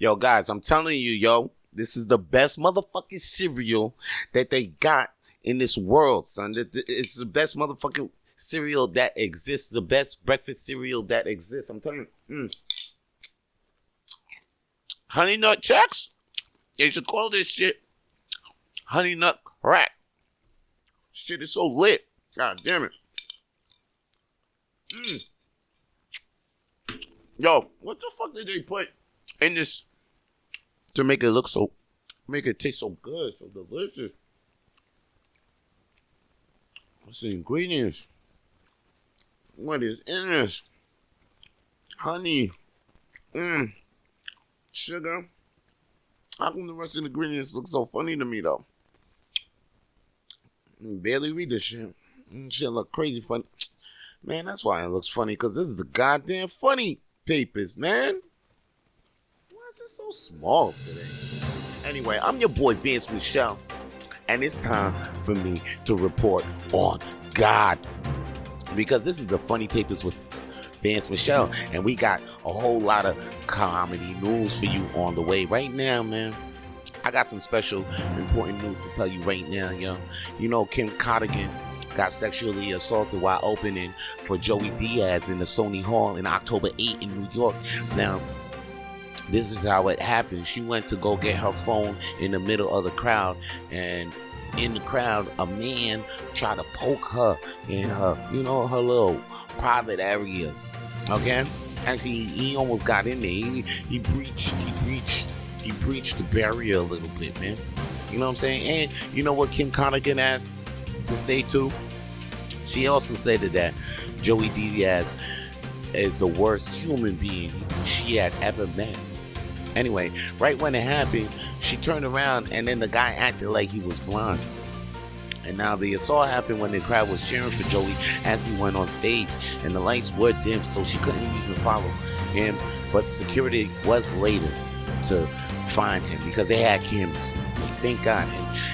Yo, guys, I'm telling you, yo, this is the best motherfucking cereal that they got in this world, son. It's the best motherfucking cereal that exists. The best breakfast cereal that exists. I'm telling you. Honey Nut Chex? They should call this shit Honey Nut Crack. Shit is so lit. God damn it. Yo, what the fuck did they put in this to make it taste so good, so delicious? What's the ingredients? What is in this? Honey. Sugar. How come the rest of the ingredients look so funny to me, though? I can barely read this shit. Shit look crazy funny. Man, that's why it looks funny, because this is the goddamn funny papers, man. Why is it so small today? Anyway, I'm your boy, Vance Michel, and it's time for me to report on God. Because this is the funny papers with Vance Michel, and we got a whole lot of comedy news for you on the way right now, man. I got some special important news to tell you right now, yo. You know, Kim Kardashian got sexually assaulted while opening for Joey Diaz in the Sony Hall in October 8 in New York. Now, this is how it happened. She went to go get her phone in the middle of the crowd, and in the crowd, a man tried to poke her in her, her little private areas. Okay? Actually, he almost got in there. He breached the barrier a little bit, man. You know what I'm saying? And you know what Kim Kardashian asked to say too? She also said that Joey Diaz is the worst human being she had ever met. Anyway, right when it happened, she turned around and then the guy acted like he was blind. And now the assault happened when the crowd was cheering for Joey as he went on stage, and the lights were dim, so she couldn't even follow him. But security was later to find him because they had cameras. Thank God.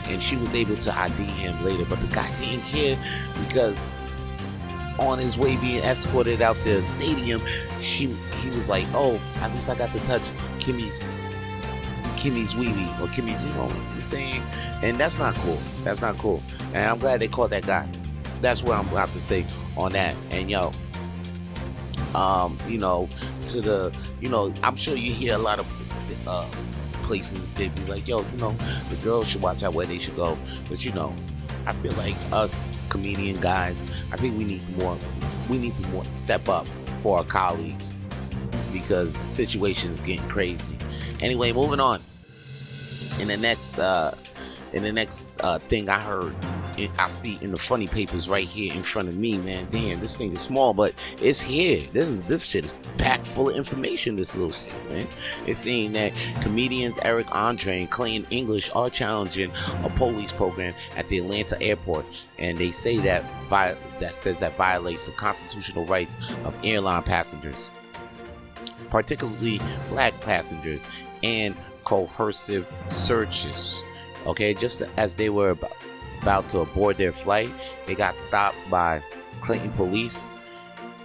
And she was able to ID him later, but the guy didn't care because on his way being escorted out the stadium, he was like, oh, at least I got to touch Kimmy's weenie, or Kimmy's, you know what I'm saying? And that's not cool. That's not cool. And I'm glad they caught that guy. That's what I'm about to say on that. And yo, I'm sure you hear a lot of places they be like, yo, the girls should watch out where they should go. But I feel like us comedian guys, I think we need to more step up for our colleagues because the situation is getting crazy. Anyway, moving on. In the next thing I heard, I see in the funny papers right here in front of me, man. Damn, this thing is small, but it's here. This shit is packed full of information. This little shit, man. It's saying that comedians Eric Andre and Clayton English are challenging a police program at the Atlanta airport, and they say that violates the constitutional rights of airline passengers, particularly black passengers, and coercive searches. Okay, just as they were about to board their flight, they got stopped by Clayton police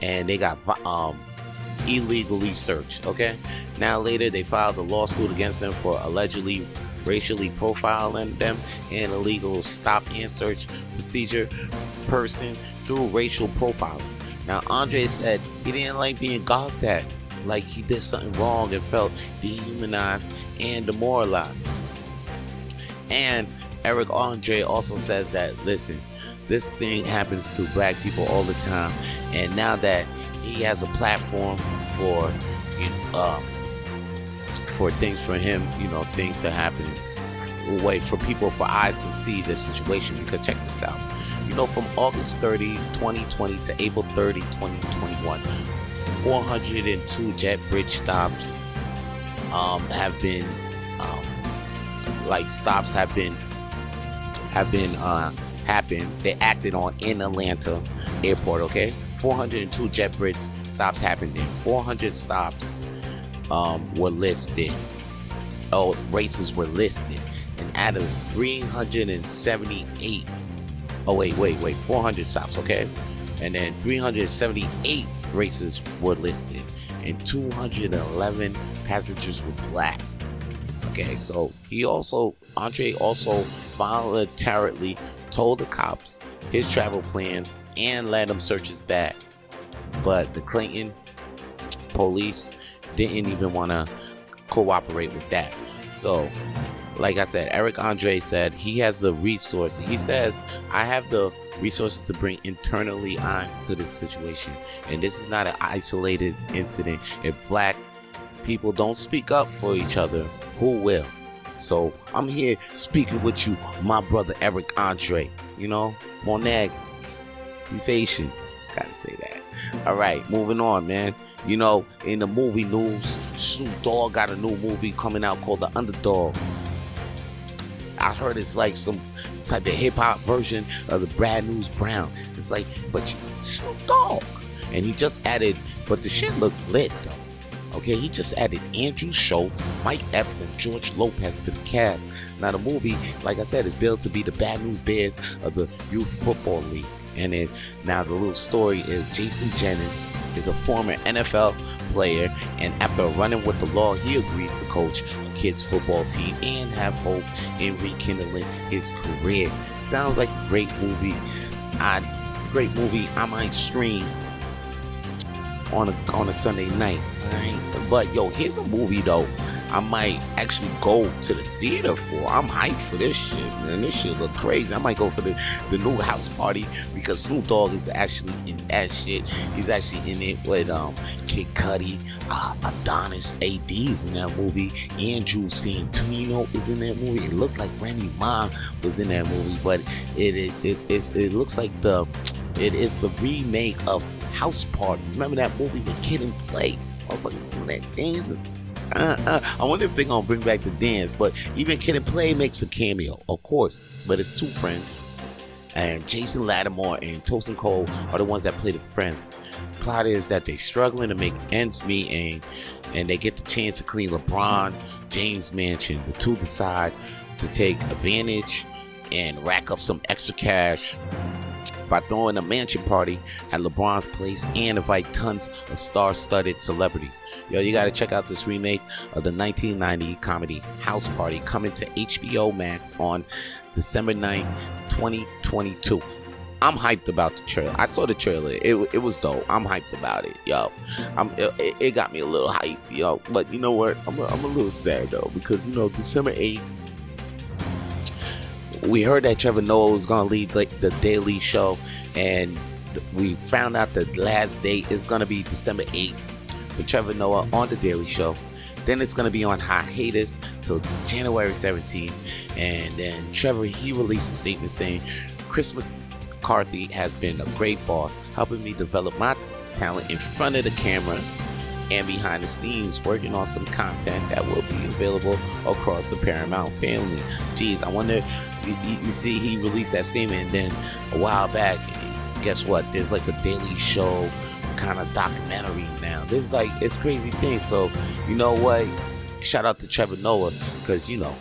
and they got illegally searched. Okay, now later they filed a lawsuit against them for allegedly racially profiling them and illegal stop and search procedure person through racial profiling. Now Andre said he didn't like being gawked at, like he did something wrong and felt dehumanized and demoralized. And Eric Andre also says that, listen, this thing happens to black people all the time, and now that he has a platform for things for him, things to happen, for people, for eyes to see this situation, because check this out. From August 30, 2020 to April 30, 2021, 402 jet bridge stops have been happened. They acted on in Atlanta airport. Okay, 402 jet bridge stops happened there. 400 stops were listed. Races were listed, and out of 378. 400 stops. Okay, and then 378 races were listed, and 211 passengers were black. Okay, so Andre also voluntarily told the cops his travel plans and let them search his bags. But the Clayton police didn't even want to cooperate with that. So, like I said, Eric Andre said he has the resources. He says, I have the resources to bring internally eyes to this situation. And this is not an isolated incident. If black people don't speak up for each other, who will? So I'm here speaking with you, my brother Eric Andre. You know, Monag, he's Asian. Gotta say that. All right, moving on, man. You know, in the movie news, Snoop Dogg got a new movie coming out called The Underdogs. I heard it's like some type of hip-hop version of the Brad News Brown. It's like, but Snoop Dogg. And he just added, but the shit looked lit, though. Okay, he just added Andrew Schultz, Mike Epps, and George Lopez to the cast. Now, the movie, like I said, is billed to be the Bad News Bears of the Youth Football League. And then, now the little story is Jason Jennings is a former NFL player, and after running with the law, he agrees to coach a kids' football team and have hope in rekindling his career. Sounds like a great movie. I might stream on a Sunday night. Right? But yo, here's a movie though I might actually go to the theater for. I'm hyped for this shit, man. This shit look crazy. I might go for the new House Party because Snoop Dogg is actually in that shit. He's actually in it with Kid Cudi, Adonis, AD's in that movie. Andrew Santino is in that movie. It looked like Remy Ma was in that movie, but it looks like it is the remake of House Party. Remember that movie with Kid and Play? Motherfucking doing that dance. I wonder if they're gonna bring back the dance. But even Kid and Play makes a cameo, of course. But it's two friends, and Jason Lattimore and Tosin Cole are the ones that play the friends. Plot is that they're struggling to make ends meet, and they get the chance to clean LeBron James' mansion. The two decide to take advantage and rack up some extra cash by throwing a mansion party at LeBron's place and invite tons of star-studded celebrities. Yo, you gotta check out this remake of the 1990 comedy House Party, coming to HBO Max on December 9th, 2022. I'm hyped about the trailer. I saw the trailer. It was dope. I'm hyped about it, yo. It got me a little hyped, yo. But you know what? I'm a little sad though, because you know December 8th. We heard that Trevor Noah was going to lead the Daily Show, and we found out the last date is going to be December 8th for Trevor Noah on the Daily Show. Then it's going to be on hiatus till January 17th, and then Trevor, he released a statement saying, Chris McCarthy has been a great boss, helping me develop my talent in front of the camera and behind the scenes, working on some content that will be available across the Paramount family. Jeez, I wonder, you see, he released that statement, and then a while back, guess what? There's like a Daily Show kind of documentary now. There's like, it's crazy things. So, you know what? Shout out to Trevor Noah, because, you know,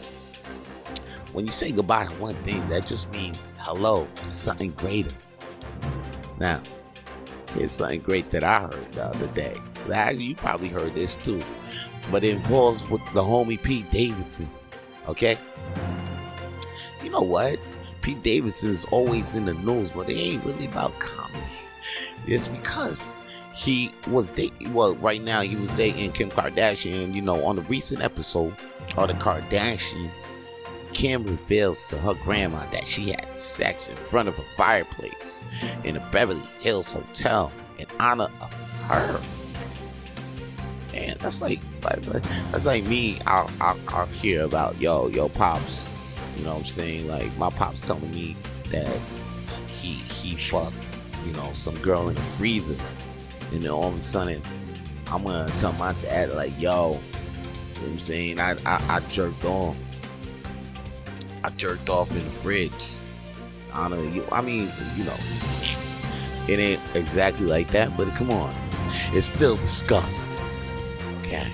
when you say goodbye to one thing, that just means hello to something greater. Now, here's something great that I heard the other day. You probably heard this too, but it involves with the homie Pete Davidson. Okay, you know what? Pete Davidson is always in the news, but it ain't really about comedy. It's because he was dating. Well, right now he was dating Kim Kardashian. You know, on a recent episode of the Kardashians, Kim reveals to her grandma that she had sex in front of a fireplace in a Beverly Hills hotel in honor of her. And that's like me. I'll hear about yo pops. You know what I'm saying? Like my pops telling me that he fucked, you know, some girl in the freezer, and then all of a sudden I'm gonna tell my dad like, yo, you know what I'm saying? I jerked off. I jerked off in the fridge. I don't know. I mean, you know, it ain't exactly like that, but come on, it's still disgusting. Okay.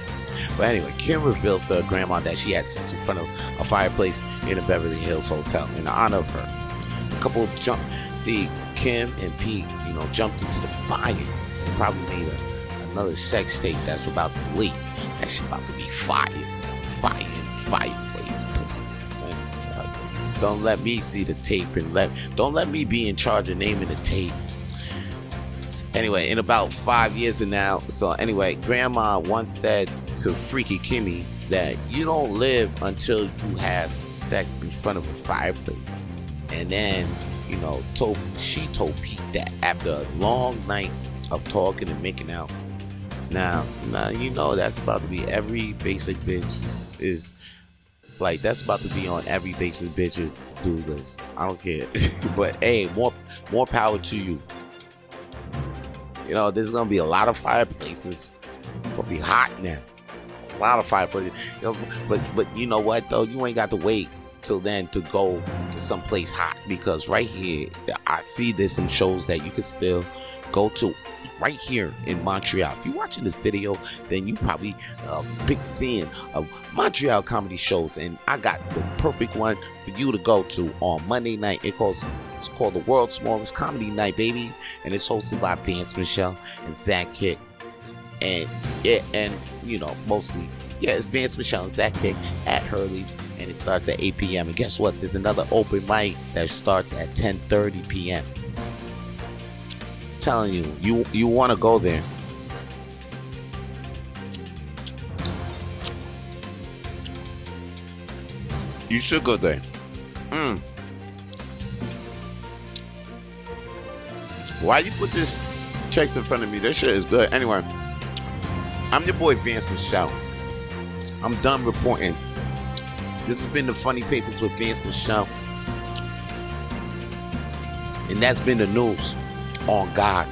But anyway, Kim reveals to her grandma that she had sex in front of a fireplace in a Beverly Hills hotel in honor of her. The couple Kim and Pete, you know, jumped into the fire and probably made a another sex tape that's about to leak. That shit about to be fire. Fireplace, pussy. Don't let me see the tape and don't let me be in charge of naming the tape. Anyway, in about 5 years from now, so anyway, grandma once said to Freaky Kimmy that you don't live until you have sex in front of a fireplace. And then, you know, she told Pete that after a long night of talking and making out. Now, you know that's about to be every basic bitch is like, that's about to be on every basic bitch's to-do list. I don't care. But hey, more power to you. You know, there's gonna be a lot of fireplaces. It's gonna be hot now. A lot of fireplaces. You know, but you know what though? You ain't got to wait till then to go to someplace hot, because right here, I see there's some shows that you can still go to right here in Montreal. If you're watching this video, then you probably a big fan of Montreal comedy shows, and I got the perfect one for you to go to on Monday night. It's called the World's Smallest Comedy Night, baby, and it's hosted by Vance Michel and Zach Kick. And yeah, and you know, mostly, yeah, it's Vance Michel and Zach Kick at Hurley's, and it starts at 8 p.m. And guess what? There's another open mic that starts at 10:30 p.m. Telling you want to go there. You should go there. Why you put this text in front of me? This shit is good. Anyway, I'm your boy Vance Michel. I'm done reporting. This has been the Funny Papers with Vance Michel, and that's been the news on God.